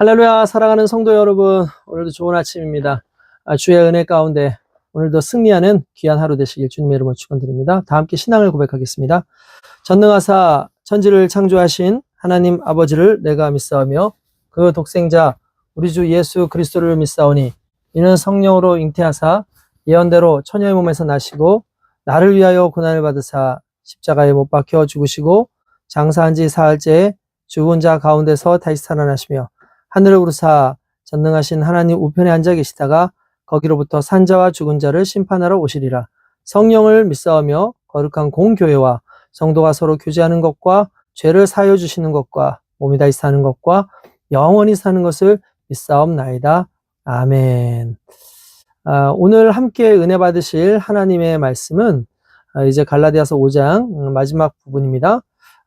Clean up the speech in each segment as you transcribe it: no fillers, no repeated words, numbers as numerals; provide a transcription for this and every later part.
할렐루야, 사랑하는 성도 여러분, 오늘도 좋은 아침입니다. 주의 은혜 가운데 오늘도 승리하는 귀한 하루 되시길 주님의 이름으로 축원드립니다. 다 함께 신앙을 고백하겠습니다. 전능하사 천지를 창조하신 하나님 아버지를 내가 믿사오며 그 독생자 우리 주 예수 그리스도를 믿사오니 이는 성령으로 잉태하사 예언대로 처녀의 몸에서 나시고 나를 위하여 고난을 받으사 십자가에 못 박혀 죽으시고 장사한 지 사흘째에 죽은 자 가운데서 다시 살아나시며 하늘을 우르사 전능하신 하나님 우편에 앉아 계시다가 거기로부터 산자와 죽은 자를 심판하러 오시리라. 성령을 믿사오며 거룩한 공교회와 성도가 서로 교제하는 것과 죄를 사하여 주시는 것과 몸이 다시 사는 것과 영원히 사는 것을 믿사옵나이다. 아멘. 오늘 함께 은혜 받으실 하나님의 말씀은 이제 갈라디아서 5장 마지막 부분입니다.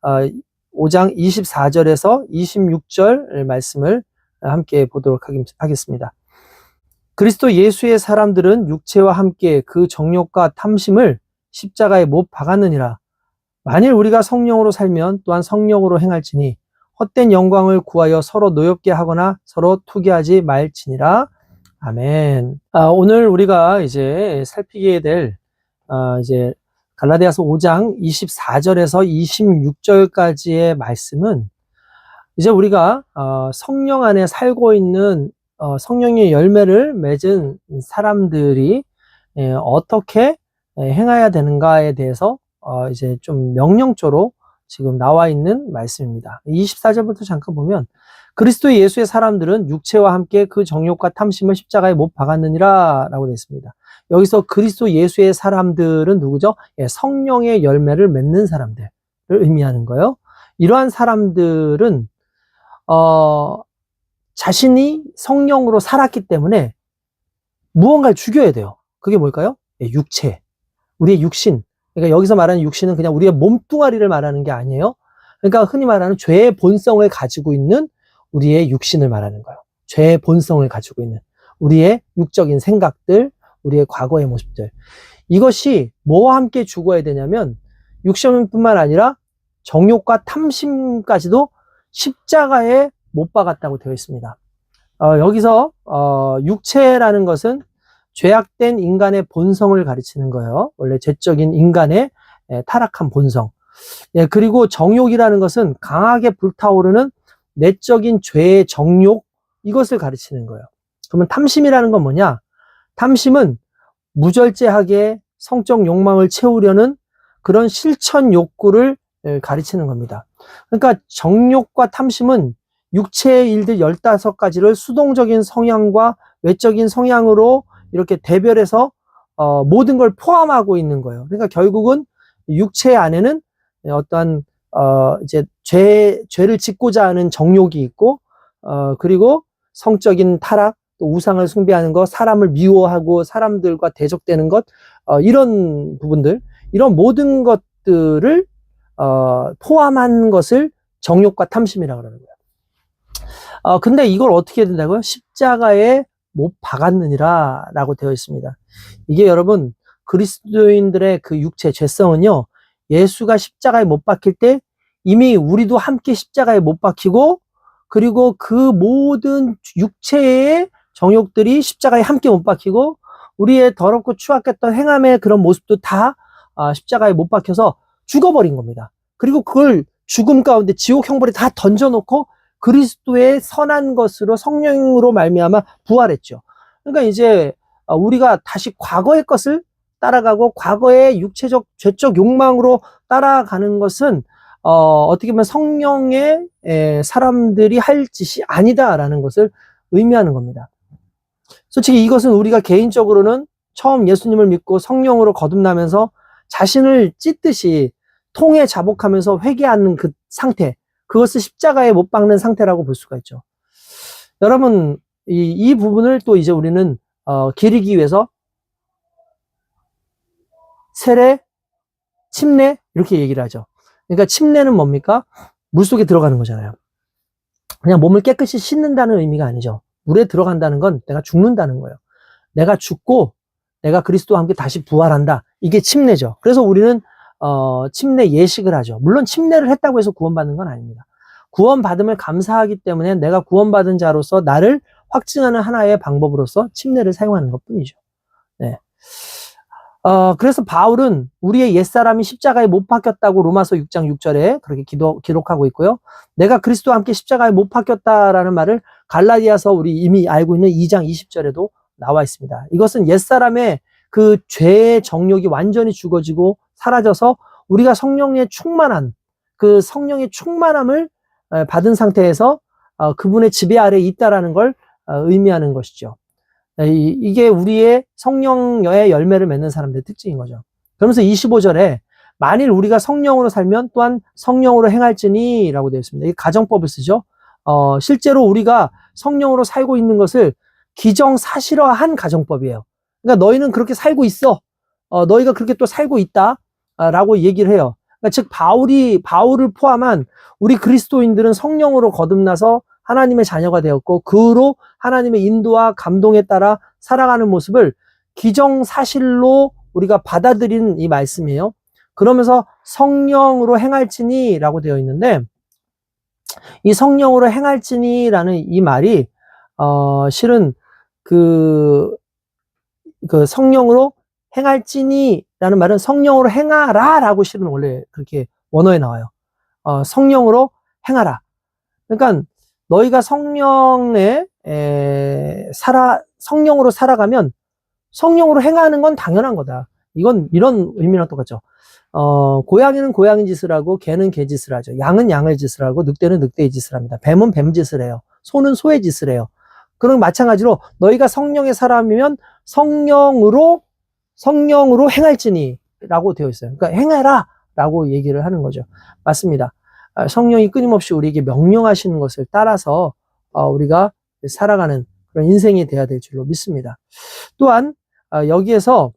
5장 24절에서 26절 말씀을 함께 보도록 하겠습니다. 그리스도 예수의 사람들은 육체와 함께 그 정욕과 탐심을 십자가에 못 박았느니라. 만일 우리가 성령으로 살면 또한 성령으로 행할지니 헛된 영광을 구하여 서로 노엽게 하거나 서로 투기하지 말지니라. 아멘. 오늘 우리가 이제 살피게 될 이제 갈라디아서 5장 24절에서 26절까지의 말씀은 이제 우리가 성령 안에 살고 있는 성령의 열매를 맺은 사람들이 어떻게 행해야 되는가에 대해서 이제 좀 명령조로 지금 나와 있는 말씀입니다. 24절부터 잠깐 보면 그리스도 예수의 사람들은 육체와 함께 그 정욕과 탐심을 십자가에 못 박았느니라 라고 되어 있습니다. 여기서 그리스도 예수의 사람들은 누구죠? 성령의 열매를 맺는 사람들을 의미하는 거예요. 이러한 사람들은 자신이 성령으로 살았기 때문에 무언가를 죽여야 돼요. 그게 뭘까요? 육체, 우리의 육신. 그러니까 여기서 말하는 육신은 그냥 우리의 몸뚱아리를 말하는 게 아니에요. 그러니까 흔히 말하는 죄의 본성을 가지고 있는 우리의 육신을 말하는 거예요. 죄의 본성을 가지고 있는 우리의 육적인 생각들, 우리의 과거의 모습들. 이것이 뭐와 함께 죽어야 되냐면 육신뿐만 아니라 정욕과 탐심까지도 십자가에 못 박았다고 되어 있습니다. 여기서 육체라는 것은 죄악된 인간의 본성을 가리치는 거예요. 원래 죄적인 인간의 타락한 본성. 그리고 정욕이라는 것은 강하게 불타오르는 내적인 죄의 정욕, 이것을 가리치는 거예요. 그러면 탐심이라는 건 뭐냐? 탐심은 무절제하게 성적 욕망을 채우려는 그런 실천 욕구를 가리치는 겁니다. 그러니까 정욕과 탐심은 육체의 일들 15가지를 수동적인 성향과 외적인 성향으로 이렇게 대별해서 모든 걸 포함하고 있는 거예요. 그러니까 결국은 육체 안에는 어떠한 이제 죄를 짓고자 하는 정욕이 있고 그리고 성적인 타락, 또 우상을 숭배하는 것, 사람을 미워하고 사람들과 대적되는 것, 이런 부분들, 이런 모든 것들을 포함한 것을 정욕과 탐심이라고 그러는 거예요. 근데 이걸 어떻게 해야 된다고요? 십자가에 못 박았느니라 라고 되어 있습니다. 이게 여러분, 그리스도인들의 그 육체, 죄성은요, 예수가 십자가에 못 박힐 때 이미 우리도 함께 십자가에 못 박히고, 그리고 그 모든 육체의 정욕들이 십자가에 함께 못 박히고, 우리의 더럽고 추악했던 행함의 그런 모습도 다 십자가에 못 박혀서 죽어버린 겁니다. 그리고 그걸 죽음 가운데 지옥 형벌에 다 던져놓고 그리스도의 선한 것으로 성령으로 말미암아 부활했죠. 그러니까 이제 우리가 다시 과거의 것을 따라가고 과거의 육체적 죄적 욕망으로 따라가는 것은 어떻게 보면 성령의 사람들이 할 짓이 아니다라는 것을 의미하는 겁니다. 솔직히 이것은 우리가 개인적으로는 처음 예수님을 믿고 성령으로 거듭나면서 자신을 찢듯이 통에 자복하면서 회개하는 그 상태, 그것을 십자가에 못 박는 상태라고 볼 수가 있죠. 여러분, 이 부분을 또 이제 우리는 기리기 위해서 세례, 침례 이렇게 얘기를 하죠. 그러니까 침례는 뭡니까? 물속에 들어가는 거잖아요. 그냥 몸을 깨끗이 씻는다는 의미가 아니죠. 물에 들어간다는 건 내가 죽는다는 거예요. 내가 죽고 내가 그리스도와 함께 다시 부활한다. 이게 침례죠. 그래서 우리는 침례 예식을 하죠. 물론 침례를 했다고 해서 구원받는 건 아닙니다. 구원받음을 감사하기 때문에 내가 구원받은 자로서 나를 확증하는 하나의 방법으로서 침례를 사용하는 것 뿐이죠. 네. 그래서 바울은 우리의 옛사람이 십자가에 못 박혔다고 로마서 6장 6절에 그렇게 기록하고 있고요. 내가 그리스도와 함께 십자가에 못 박혔다라는 말을 갈라디아서 우리 이미 알고 있는 2장 20절에도 나와 있습니다. 이것은 옛사람의 그 죄의 정욕이 완전히 죽어지고 사라져서 우리가 성령의 충만한 그 성령의 충만함을 받은 상태에서 그분의 지배 아래에 있다라는 걸 의미하는 것이죠. 이게 우리의 성령의 열매를 맺는 사람들의 특징인 거죠. 그러면서 25절에 만일 우리가 성령으로 살면 또한 성령으로 행할지니 라고 되어 있습니다. 이 가정법을 쓰죠. 실제로 우리가 성령으로 살고 있는 것을 기정사실화한 가정법이에요. 그러니까 너희는 그렇게 살고 있어. 너희가 그렇게 또 살고 있다. 라고 얘기를 해요. 그러니까 즉 바울을 포함한 우리 그리스도인들은 성령으로 거듭나서 하나님의 자녀가 되었고 그로 하나님의 인도와 감동에 따라 살아가는 모습을 기정사실로 우리가 받아들이는 이 말씀이에요. 그러면서 성령으로 행할지니 라고 되어 있는데 이 성령으로 행할지니라는 이 말이 실은 그 성령으로 행할지니라는 말은 성령으로 행하라 라고 실은 원래 그렇게 원어에 나와요. 성령으로 행하라. 그러니까 너희가 성령으로 살아가면 성령으로 행하는 건 당연한 거다. 이건 이런 의미랑 똑같죠. 고양이는 고양이 짓을 하고 개는 개 짓을 하죠. 양은 양의 짓을 하고 늑대는 늑대의 짓을 합니다. 뱀은 뱀 짓을 해요. 소는 소의 짓을 해요. 그럼 마찬가지로 너희가 성령의 사람이면 성령으로 행할지니 라고 되어 있어요. 그러니까 행해라 라고 얘기를 하는 거죠. 맞습니다. 성령이 끊임없이 우리에게 명령하시는 것을 따라서 우리가 살아가는 그런 인생이 돼야 될 줄로 믿습니다. 또한 여기에서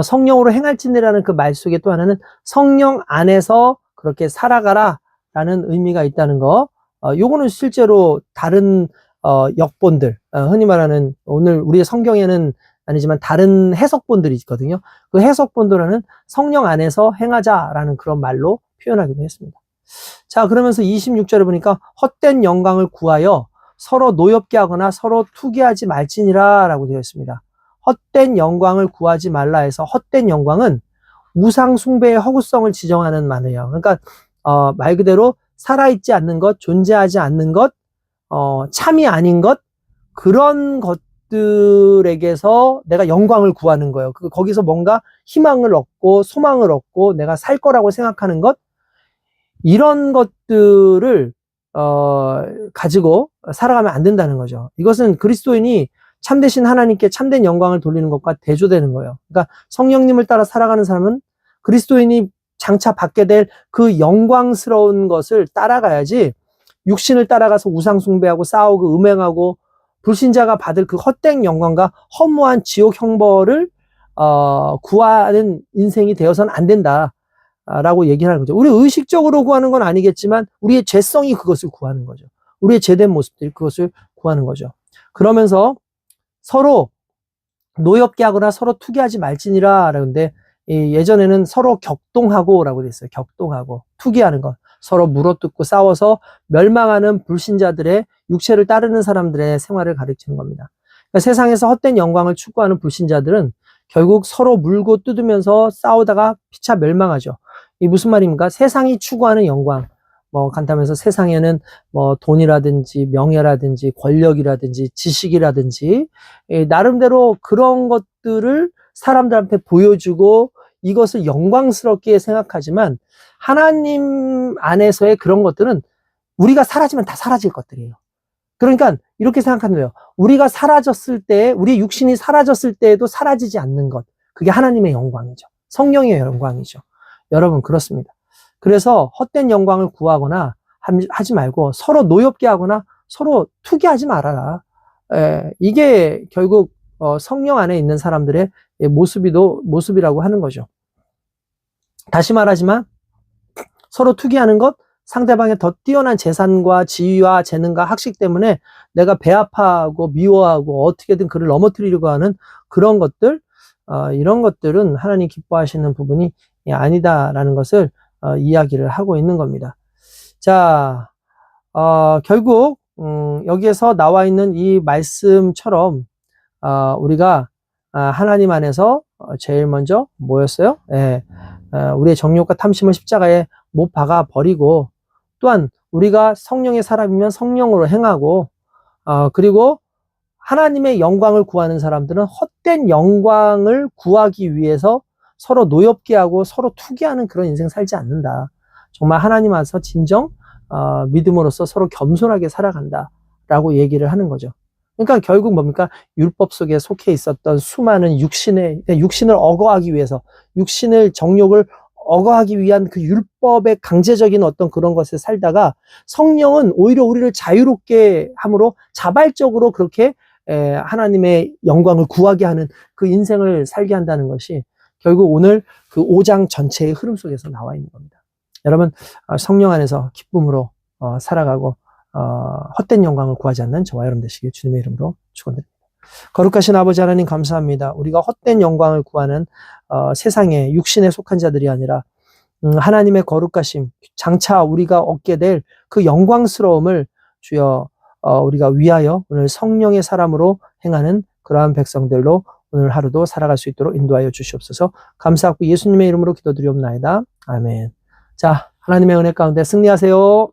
성령으로 행할지니라는 그 말 속에 또 하나는 성령 안에서 그렇게 살아가라 라는 의미가 있다는 거. 요거는 실제로 다른 역본들, 흔히 말하는 오늘 우리의 성경에는 아니지만 다른 해석본들이 있거든요. 그 해석본들은 성령 안에서 행하자라는 그런 말로 표현하기도 했습니다. 자, 그러면서 26절에 보니까 헛된 영광을 구하여 서로 노엽게 하거나 서로 투기하지 말지니라 라고 되어 있습니다. 헛된 영광을 구하지 말라 해서 헛된 영광은 우상 숭배의 허구성을 지정하는 말이에요. 그러니까 말 그대로 살아있지 않는 것, 존재하지 않는 것, 참이 아닌 것, 그런 것들에게서 내가 영광을 구하는 거예요. 거기서 뭔가 희망을 얻고 소망을 얻고 내가 살 거라고 생각하는 것, 이런 것들을 가지고 살아가면 안 된다는 거죠. 이것은 그리스도인이 참되신 하나님께 참된 영광을 돌리는 것과 대조되는 거예요. 그러니까 성령님을 따라 살아가는 사람은 그리스도인이 장차 받게 될 그 영광스러운 것을 따라가야지 육신을 따라가서 우상 숭배하고 싸우고 음행하고 불신자가 받을 그 헛된 영광과 허무한 지옥 형벌을 구하는 인생이 되어서는 안 된다 라고 얘기를 하는 거죠. 우리 의식적으로 구하는 건 아니겠지만 우리의 죄성이 그것을 구하는 거죠. 우리의 죄된 모습들이 그것을 구하는 거죠. 그러면서 서로 노엽게 하거나 서로 투기하지 말지니라 라는데 예전에는 서로 격동하고 라고 돼 있어요. 격동하고 투기하는 것, 서로 물어뜯고 싸워서 멸망하는 불신자들의 육체를 따르는 사람들의 생활을 가리키는 겁니다. 그러니까 세상에서 헛된 영광을 추구하는 불신자들은 결국 서로 물고 뜯으면서 싸우다가 피차 멸망하죠. 이 무슨 말입니까? 세상이 추구하는 영광, 간단해서 세상에는 돈이라든지 명예라든지 권력이라든지 지식이라든지 나름대로 그런 것들을 사람들한테 보여주고 이것을 영광스럽게 생각하지만 하나님 안에서의 그런 것들은 우리가 사라지면 다 사라질 것들이에요. 그러니까 이렇게 생각하는 거예요. 우리가 사라졌을 때, 우리 육신이 사라졌을 때에도 사라지지 않는 것, 그게 하나님의 영광이죠. 성령의 영광이죠. 여러분 그렇습니다. 그래서 헛된 영광을 구하거나 하지 말고 서로 노엽게 하거나 서로 투기하지 말아라. 이게 결국 성령 안에 있는 사람들의 모습이라고 하는 거죠. 다시 말하지만 서로 투기하는 것, 상대방의 더 뛰어난 재산과 지위와 재능과 학식 때문에 내가 배아파하고 미워하고 어떻게든 그를 넘어뜨리려고 하는 그런 것들, 이런 것들은 하나님 기뻐하시는 부분이 아니다라는 것을 이야기를 하고 있는 겁니다. 자, 결국 여기에서 나와 있는 이 말씀처럼 우리가 하나님 안에서 제일 먼저 뭐였어요? 예, 우리의 정욕과 탐심을 십자가에 못 박아 버리고, 또한 우리가 성령의 사람이면 성령으로 행하고, 그리고 하나님의 영광을 구하는 사람들은 헛된 영광을 구하기 위해서 서로 노엽게 하고 서로 투기하는 그런 인생 살지 않는다. 정말 하나님 안에서 진정 믿음으로써 서로 겸손하게 살아간다라고 얘기를 하는 거죠. 그러니까 결국 뭡니까? 율법 속에 속해 있었던 수많은 육신을 억어하기 위해서, 육신을 정욕을 억어하기 위한 그 율법의 강제적인 어떤 그런 것에 살다가, 성령은 오히려 우리를 자유롭게 함으로 자발적으로 그렇게 하나님의 영광을 구하게 하는 그 인생을 살게 한다는 것이 결국 오늘 그 5장 전체의 흐름 속에서 나와 있는 겁니다. 여러분, 성령 안에서 기쁨으로 살아가고 헛된 영광을 구하지 않는 저와 여러분 되시길 주님의 이름으로 축원드립니다. 거룩하신 아버지 하나님 감사합니다. 우리가 헛된 영광을 구하는 세상에 육신에 속한 자들이 아니라 하나님의 거룩하심, 장차 우리가 얻게 될 그 영광스러움을 주여 우리가 위하여 오늘 성령의 사람으로 행하는 그러한 백성들로 오늘 하루도 살아갈 수 있도록 인도하여 주시옵소서. 감사하고 예수님의 이름으로 기도드리옵나이다. 아멘. 자, 하나님의 은혜 가운데 승리하세요.